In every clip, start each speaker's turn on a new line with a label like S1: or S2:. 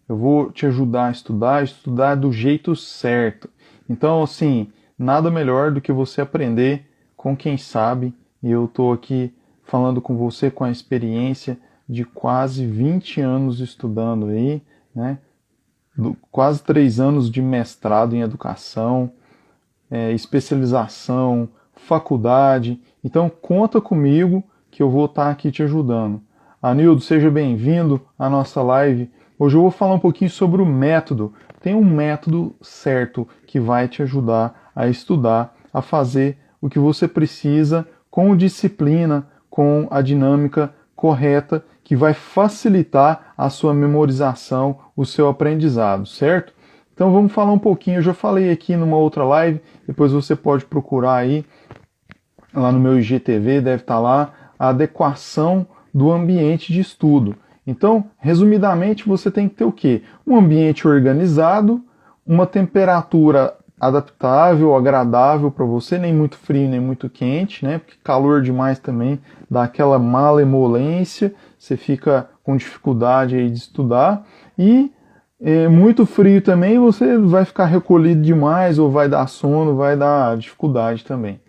S1: eu vou te ajudar a estudar do jeito certo. Então, assim, nada melhor do que você aprender com quem sabe, e eu estou aqui falando com você com a experiência de quase 20 anos estudando aí, né? Quase 3 anos de mestrado em educação, especialização, faculdade. Então conta comigo que eu vou estar aqui te ajudando. Anildo, seja bem-vindo à nossa live. Hoje eu vou falar um pouquinho sobre o método. Tem um método certo que vai te ajudar a estudar, a fazer o que você precisa com disciplina, com a dinâmica correta, que vai facilitar a sua memorização, o seu aprendizado, certo? Então vamos falar um pouquinho, eu já falei aqui numa outra live, depois você pode procurar aí, lá no meu IGTV, deve estar lá, a adequação do ambiente de estudo. Então, resumidamente, você tem que ter o quê? Um ambiente organizado, uma temperatura adaptável, agradável para você, nem muito frio, nem muito quente, né? Porque calor demais também dá aquela malemolência, você fica com dificuldade aí de estudar, e muito frio também, você vai ficar recolhido demais, ou vai dar sono, vai dar dificuldade também.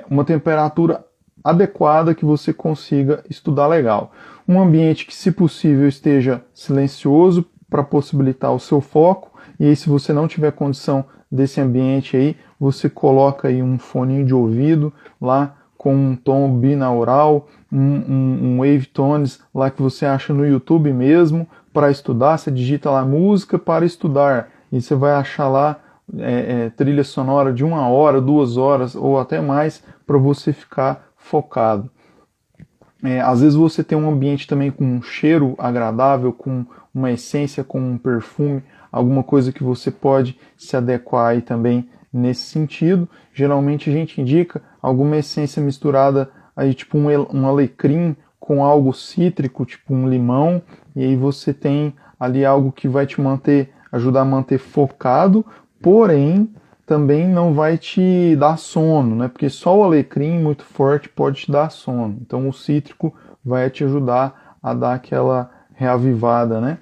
S1: Uma temperatura adequada que você consiga estudar legal. Um ambiente que, se possível, esteja silencioso para possibilitar o seu foco. E aí, se você não tiver condição desse ambiente aí, você coloca aí um foninho de ouvido lá com um tom binaural, um wave tones lá que você acha no YouTube mesmo para estudar. Você digita lá música para estudar e você vai achar lá trilha sonora de 1 hora, 2 horas ou até mais para você ficar focado. Às vezes você tem um ambiente também com um cheiro agradável, com uma essência, com um perfume, alguma coisa que você pode se adequar aí também nesse sentido. Geralmente a gente indica alguma essência misturada aí, tipo um alecrim com algo cítrico, tipo um limão, e aí você tem ali algo que vai te ajudar a manter focado, porém também não vai te dar sono, né? Porque só o alecrim muito forte pode te dar sono. Então o cítrico vai te ajudar a dar aquela reavivada, né?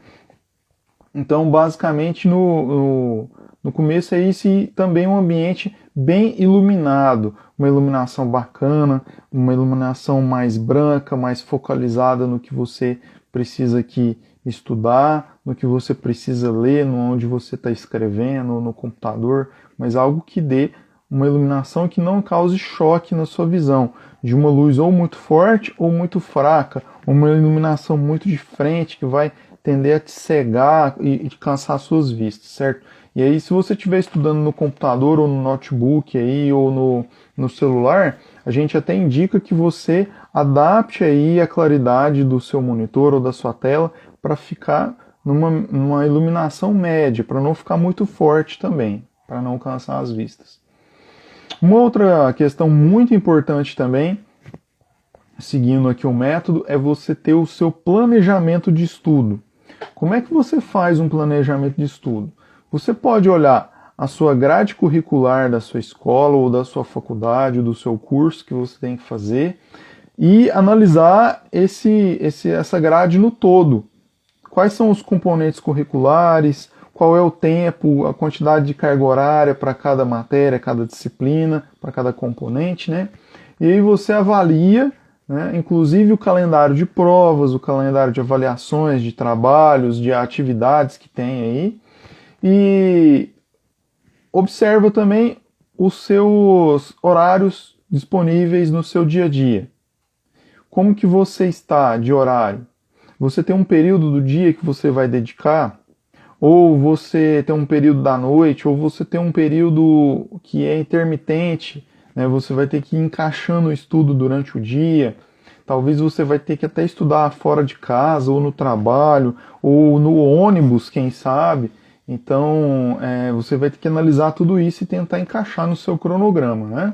S1: Então, basicamente, no começo é isso, e também um ambiente bem iluminado, uma iluminação bacana, uma iluminação mais branca, mais focalizada no que você precisa aqui estudar, no que você precisa ler, no onde você está escrevendo, no computador, mas algo que dê uma iluminação que não cause choque na sua visão, de uma luz ou muito forte ou muito fraca, ou uma iluminação muito de frente que vai tender a te cegar e cansar suas vistas, certo? E aí, se você estiver estudando no computador ou no notebook aí, ou no celular, a gente até indica que você adapte aí a claridade do seu monitor ou da sua tela para ficar numa iluminação média, para não ficar muito forte também, para não cansar as vistas. Uma outra questão muito importante também, seguindo aqui o método, é você ter o seu planejamento de estudo. Como é que você faz um planejamento de estudo? Você pode olhar a sua grade curricular da sua escola ou da sua faculdade ou do seu curso que você tem que fazer e analisar essa grade no todo. Quais são os componentes curriculares, qual é o tempo, a quantidade de carga horária para cada matéria, cada disciplina, para cada componente, né? E aí você avalia, né, inclusive o calendário de provas, o calendário de avaliações, de trabalhos, de atividades que tem aí, e observa também os seus horários disponíveis no seu dia a dia. Como que você está de horário? Você tem um período do dia que você vai dedicar? Ou você tem um período da noite? Ou você tem um período que é intermitente, né? Você vai ter que ir encaixando o estudo durante o dia. Talvez você vai ter que até estudar fora de casa, ou no trabalho, ou no ônibus, quem sabe. Então, você vai ter que analisar tudo isso e tentar encaixar no seu cronograma, né?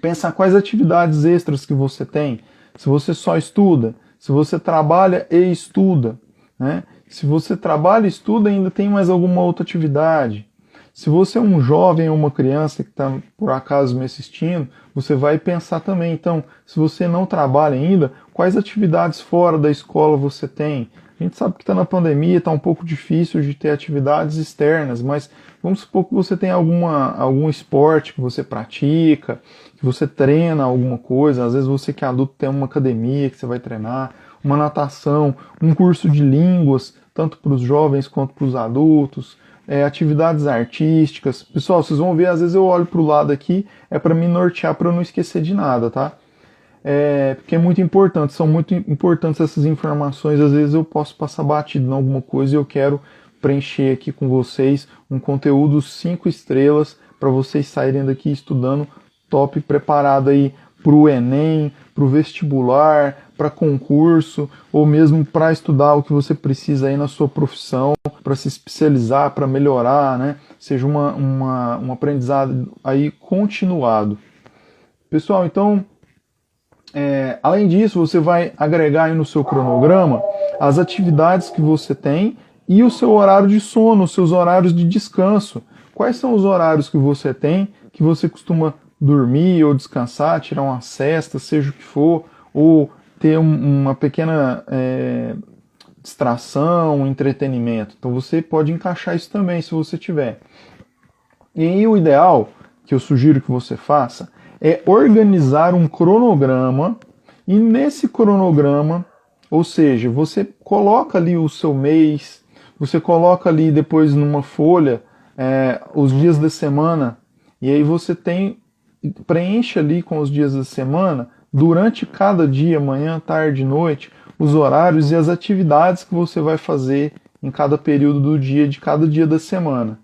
S1: Pensar quais atividades extras que você tem. Se você só estuda, se você trabalha e estuda, né? Se você trabalha e estuda, ainda tem mais alguma outra atividade. Se você é um jovem ou uma criança que está, por acaso, me assistindo, você vai pensar também, então, se você não trabalha ainda, quais atividades fora da escola você tem? A gente sabe que está na pandemia, está um pouco difícil de ter atividades externas, mas vamos supor que você tem algum esporte que você pratica, que você treina alguma coisa, às vezes você que é adulto tem uma academia que você vai treinar, uma natação, um curso de línguas, tanto para os jovens quanto para os adultos, atividades artísticas. Pessoal, vocês vão ver, às vezes eu olho para o lado aqui, é para me nortear, para eu não esquecer de nada, tá? Porque é muito importante, são muito importantes essas informações, às vezes eu posso passar batido em alguma coisa e eu quero preencher aqui com vocês um conteúdo 5 estrelas para vocês saírem daqui estudando top, preparado aí para o Enem, para o vestibular, para concurso, ou mesmo para estudar o que você precisa aí na sua profissão, para se especializar, para melhorar, né? Seja um aprendizado aí continuado. Pessoal, então, além disso, você vai agregar aí no seu cronograma as atividades que você tem e o seu horário de sono, os seus horários de descanso. Quais são os horários que você tem, que você costuma dormir ou descansar, tirar uma siesta, seja o que for, ou ter uma pequena distração, um entretenimento. Então você pode encaixar isso também, se você tiver. E aí o ideal, que eu sugiro que você faça, é organizar um cronograma, e nesse cronograma, ou seja, você coloca ali o seu mês, você coloca ali depois numa folha os dias da semana, e aí você preenche ali com os dias da semana, durante cada dia, manhã, tarde, noite, os horários e as atividades que você vai fazer em cada período do dia, de cada dia da semana.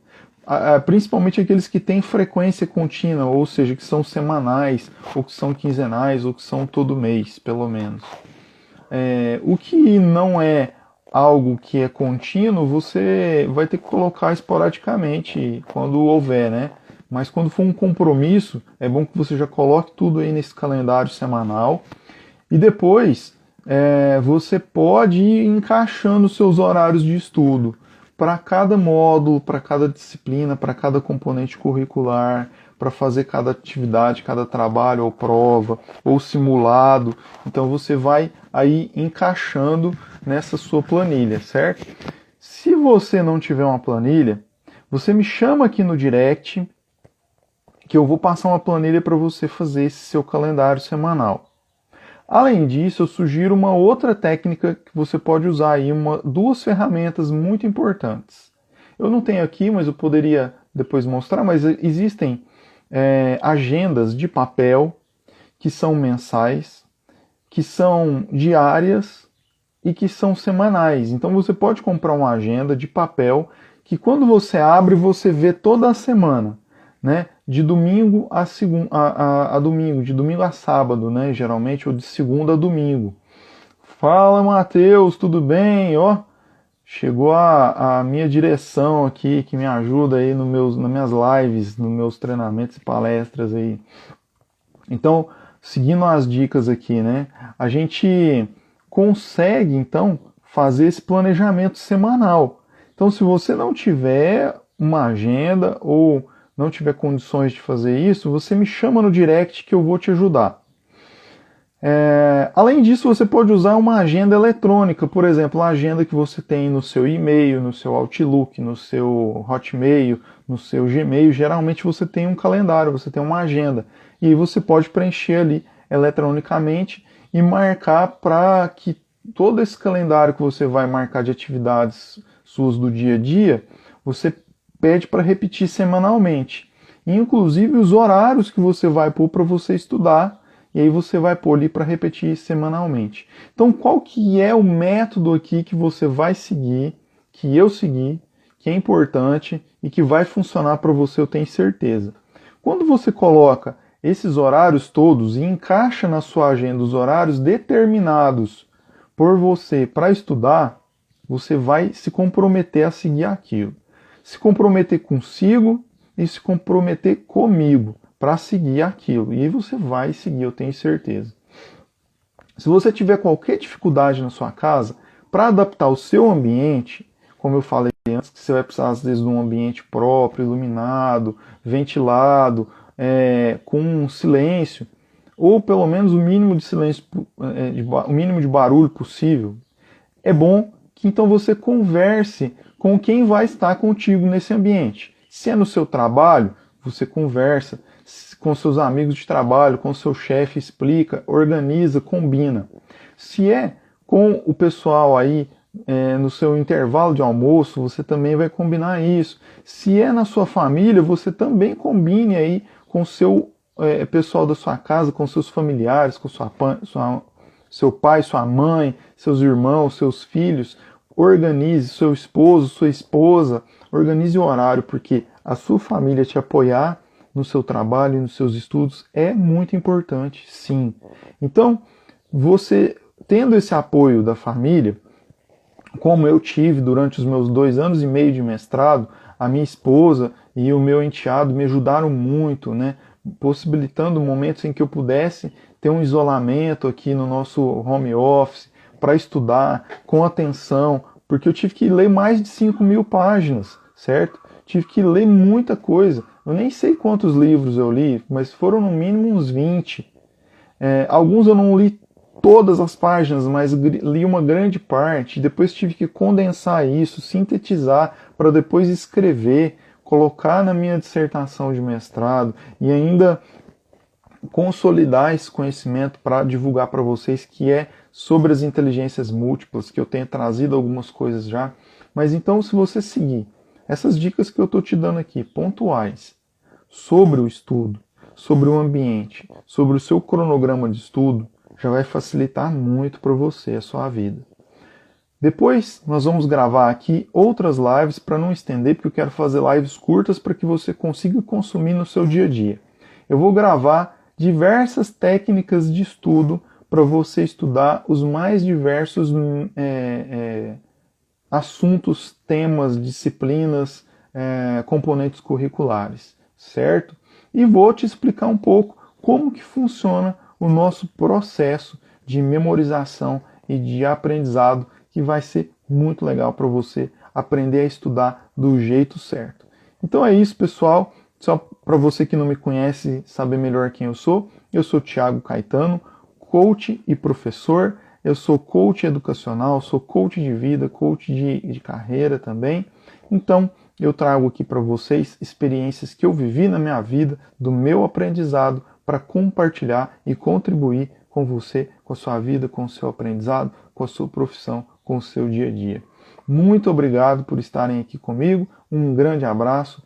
S1: Principalmente aqueles que têm frequência contínua, ou seja, que são semanais, ou que são quinzenais, ou que são todo mês, pelo menos. O que não é algo que é contínuo, você vai ter que colocar esporadicamente, quando houver, né? Mas quando for um compromisso, é bom que você já coloque tudo aí nesse calendário semanal. E depois, você pode ir encaixando seus horários de estudo para cada módulo, para cada disciplina, para cada componente curricular, para fazer cada atividade, cada trabalho ou prova, ou simulado. Então você vai aí encaixando nessa sua planilha, certo? Se você não tiver uma planilha, você me chama aqui no direct, que eu vou passar uma planilha para você fazer esse seu calendário semanal. Além disso, eu sugiro uma outra técnica que você pode usar aí, duas ferramentas muito importantes. Eu não tenho aqui, mas eu poderia depois mostrar, mas existem agendas de papel que são mensais, que são diárias e que são semanais. Então você pode comprar uma agenda de papel que quando você abre, você vê toda a semana, né? De domingo a domingo, de domingo a sábado, né? Geralmente, ou de segunda a domingo. Fala, Matheus, tudo bem? Ó, chegou a minha direção aqui, que me ajuda aí nas minhas lives, nos meus treinamentos e palestras aí. Então, seguindo as dicas aqui, né? A gente consegue, então, fazer esse planejamento semanal. Então, se você não tiver uma agenda ou não tiver condições de fazer isso, você me chama no direct que eu vou te ajudar. Além disso, você pode usar uma agenda eletrônica, por exemplo, a agenda que você tem no seu e-mail, no seu Outlook, no seu Hotmail, no seu Gmail. Geralmente você tem um calendário, você tem uma agenda, e aí você pode preencher ali eletronicamente e marcar para que todo esse calendário que você vai marcar de atividades suas do dia a dia, você pede para repetir semanalmente. Inclusive os horários que você vai pôr para você estudar, e aí você vai pôr ali para repetir semanalmente. Então qual que é o método aqui que você vai seguir, que eu segui, que é importante e que vai funcionar para você, eu tenho certeza. Quando você coloca esses horários todos e encaixa na sua agenda os horários determinados por você para estudar, você vai se comprometer a seguir aquilo. Se comprometer consigo e se comprometer comigo para seguir aquilo. E aí você vai seguir, eu tenho certeza. Se você tiver qualquer dificuldade na sua casa, para adaptar o seu ambiente, como eu falei antes, que você vai precisar às vezes de um ambiente próprio, iluminado, ventilado, com silêncio, ou pelo menos o mínimo de silêncio, o mínimo de barulho possível, é bom que então você converse com quem vai estar contigo nesse ambiente. Se é no seu trabalho, você conversa com seus amigos de trabalho, com seu chefe, explica, organiza, combina. Se é com o pessoal aí no seu intervalo de almoço, você também vai combinar isso. Se é na sua família, você também combine aí com o seu pessoal da sua casa, com seus familiares, com seu pai, sua mãe, seus irmãos, seus filhos. Organize seu esposo, sua esposa, organize o horário, porque a sua família te apoiar no seu trabalho e nos seus estudos é muito importante, sim. Então, você tendo esse apoio da família, como eu tive durante os meus 2 anos e meio de mestrado, a minha esposa e o meu enteado me ajudaram muito, né? Possibilitando momentos em que eu pudesse ter um isolamento aqui no nosso home office, para estudar com atenção, porque eu tive que ler mais de 5.000 páginas, certo? Tive que ler muita coisa. Eu nem sei quantos livros eu li, mas foram no mínimo uns 20. Alguns eu não li todas as páginas, mas li uma grande parte. Depois tive que condensar isso, sintetizar, para depois escrever, colocar na minha dissertação de mestrado e ainda consolidar esse conhecimento para divulgar para vocês, que é sobre as inteligências múltiplas, que eu tenho trazido algumas coisas já. Mas então, se você seguir essas dicas que eu estou te dando aqui, pontuais, sobre o estudo, sobre o ambiente, sobre o seu cronograma de estudo, já vai facilitar muito para você a sua vida. Depois nós vamos gravar aqui outras lives para não estender, porque eu quero fazer lives curtas para que você consiga consumir no seu dia a dia. Eu vou gravar diversas técnicas de estudo para você estudar os mais diversos assuntos, temas, disciplinas, componentes curriculares, certo? E vou te explicar um pouco como que funciona o nosso processo de memorização e de aprendizado, que vai ser muito legal para você aprender a estudar do jeito certo. Então é isso, pessoal. Só para você que não me conhece saber melhor quem eu sou Thiago Caetano, coach e professor. Eu sou coach educacional, sou coach de vida, coach de carreira também. Então, eu trago aqui para vocês experiências que eu vivi na minha vida, do meu aprendizado, para compartilhar e contribuir com você, com a sua vida, com o seu aprendizado, com a sua profissão, com o seu dia a dia. Muito obrigado por estarem aqui comigo, um grande abraço